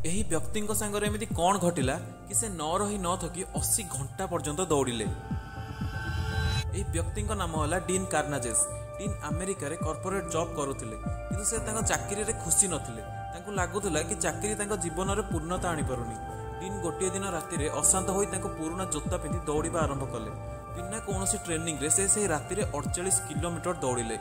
ଏହି ବ୍ୟକ୍ତିଙ୍କ ସାଙ୍ଗରେ ଏମିତି କ'ଣ ଘଟିଲା କି ସେ ନ ରହି ନ ଥକି 80 ଘଣ୍ଟା ପର୍ଯ୍ୟନ୍ତ ଦୌଡ଼ିଲେ। ଏହି ବ୍ୟକ୍ତିଙ୍କ ନାମ ହେଲା ଡିନ୍ କାର୍ନାଜେସ୍। ଡିନ୍ ଆମେରିକାରେ କର୍ପୋରେଟ୍ ଜବ୍ କରୁଥିଲେ, କିନ୍ତୁ ସେ ତାଙ୍କ ଚାକିରିରେ ଖୁସି ନଥିଲେ। ତାଙ୍କୁ ଲାଗୁଥିଲା କି ଚାକିରି ତାଙ୍କ ଜୀବନରେ ପୂର୍ଣ୍ଣତା ଆଣିପାରୁନି। ଡିନ୍ ଗୋଟିଏ ଦିନ ରାତିରେ ଅଶାନ୍ତ ହୋଇ ତାଙ୍କ ପୁରୁଣା ଜୋତା ପିନ୍ଧି ଦୌଡ଼ିବା ଆରମ୍ଭ କଲେ। ବିନା କୌଣସି ଟ୍ରେନିଂରେ ସେ ସେହି ରାତିରେ 48 କିଲୋମିଟର ଦୌଡ଼ିଲେ।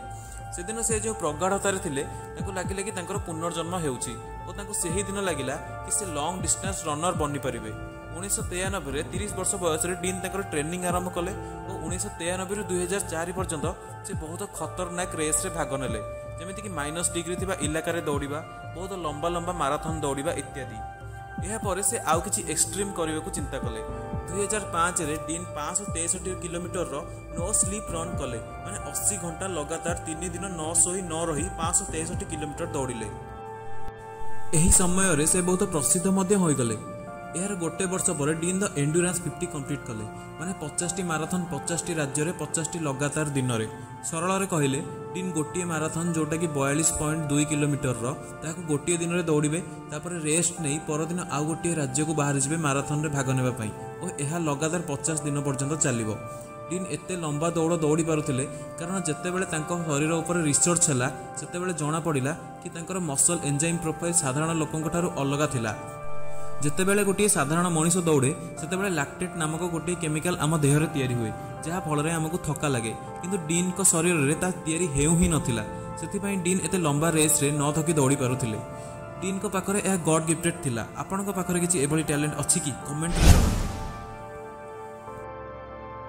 ସେଦିନ ସେ ଯେଉଁ ପ୍ରଗାଢ଼ତାରେ ଥିଲେ, ତାଙ୍କୁ ଲାଗିଲା କି ତାଙ୍କର ପୁନର୍ଜନ୍ମ ହେଉଛି ଓ ତାଙ୍କୁ ସେହି ଦିନ ଲାଗିଲା କି ସେ ଲଙ୍ଗ ଡିଷ୍ଟାନ୍ସ ରନର ବନିପାରିବେ। 1993ରେ 30 ବର୍ଷ ବୟସରେ ଡିନ୍ ତାଙ୍କର ଟ୍ରେନିଂ ଆରମ୍ଭ କଲେ ଓ 1993ରୁ 2004 ପର୍ଯ୍ୟନ୍ତ ସେ ବହୁତ ଖତରନାକ ରେସ୍ରେ ଭାଗ ନେଲେ, ଯେମିତିକି -ଡିଗ୍ରୀ ଥିବା ଇଲାକାରେ ଦୌଡ଼ିବା, ବହୁତ ଲମ୍ବା ଲମ୍ବା ମାରାଥନ୍ ଦୌଡ଼ିବା ଇତ୍ୟାଦି। ଏହାପରେ ସେ ଆଉ କିଛି ଏକ୍ସଟ୍ରିମ୍ କରିବାକୁ ଚିନ୍ତା କଲେ। 2005ରେ ଡିନ୍ 563 କିଲୋମିଟରର ନୋ ସ୍ଲିପ୍ ରନ୍ କଲେ, ମାନେ 80 ଘଣ୍ଟା ଲଗାତାର 3 ଦିନ ନ ଶୋଇ ନ ରହି 563 କିଲୋମିଟର ଦୌଡ଼ିଲେ। ଏହି ସମୟରେ ସେ ବହୁତ ପ୍ରସିଦ୍ଧ ମଧ୍ୟ ହୋଇଗଲେ। ଏହାର ଗୋଟେ ବର୍ଷ ପରେ ଡିନ୍ ଦ ଏଣ୍ଡୁରାନ୍ସ 50 କମ୍ପ୍ଲିଟ୍ କଲେ, ମାନେ 50ଟି ମାରାଥନ୍ 50ଟି ରାଜ୍ୟରେ 50ଟି ଲଗାତାର ଦିନରେ। ସରଳରେ କହିଲେ, ଡିନ୍ ଗୋଟିଏ ମାରାଥନ୍ ଯେଉଁଟାକି 42.2 କିଲୋମିଟରର, ତାହାକୁ ଗୋଟିଏ ଦିନରେ ଦୌଡ଼ିବେ, ତାପରେ ରେଷ୍ଟ ନେଇ ପରଦିନ ଆଉ ଗୋଟିଏ ରାଜ୍ୟକୁ ବାହାରିଯିବେ ମାରାଥନ୍ରେ ଭାଗ ନେବା ପାଇଁ ଓ ଏହା ଲଗାତାର 50 ଦିନ ପର୍ଯ୍ୟନ୍ତ ଚାଲିବ। ଡିନ୍ ଏତେ ଲମ୍ବା ଦୌଡ଼ ଦୌଡ଼ି ପାରୁଥିଲେ କାରଣ ଯେତେବେଳେ ତାଙ୍କ ଶରୀର ଉପରେ ରିସର୍ଚ୍ଚ ହେଲା, ସେତେବେଳେ ଜଣାପଡ଼ିଲା କି ତାଙ୍କର ମସଲ୍ ଏନ୍ଜାଇମ୍ ପ୍ରୋଫାଇଲ୍ ସାଧାରଣ ଲୋକଙ୍କଠାରୁ ଅଲଗା ଥିଲା। ଯେତେବେଳେ ଗୋଟିଏ ସାଧାରଣ ମଣିଷ ଦୌଡ଼େ, ସେତେବେଳେ ଲାକ୍ଟେଟ୍ ନାମକ ଗୋଟିଏ କେମିକାଲ ଆମ ଦେହରେ ତିଆରି ହୁଏ, ଯାହା ଫଳରେ ଆମକୁ ଥକା ଲାଗେ, କିନ୍ତୁ ଡିନ୍ଙ୍କ ଶରୀରରେ ତାହା ତିଆରି ହେଉ ହିଁ ନଥିଲା। ସେଥିପାଇଁ ଡିନ୍ ଏତେ ଲମ୍ବା ରେସ୍ରେ ନ ଥକି ଦୌଡ଼ି ପାରୁଥିଲେ। ଡିନ୍ଙ୍କ ପାଖରେ ଏହା ଗଡ୍ ଗିଫ୍ଟେଡ୍ ଥିଲା। ଆପଣଙ୍କ ପାଖରେ କିଛି ଏଭଳି ଟ୍ୟାଲେଣ୍ଟ ଅଛି କି? କମେଣ୍ଟରେ ଜଣାନ୍ତୁ।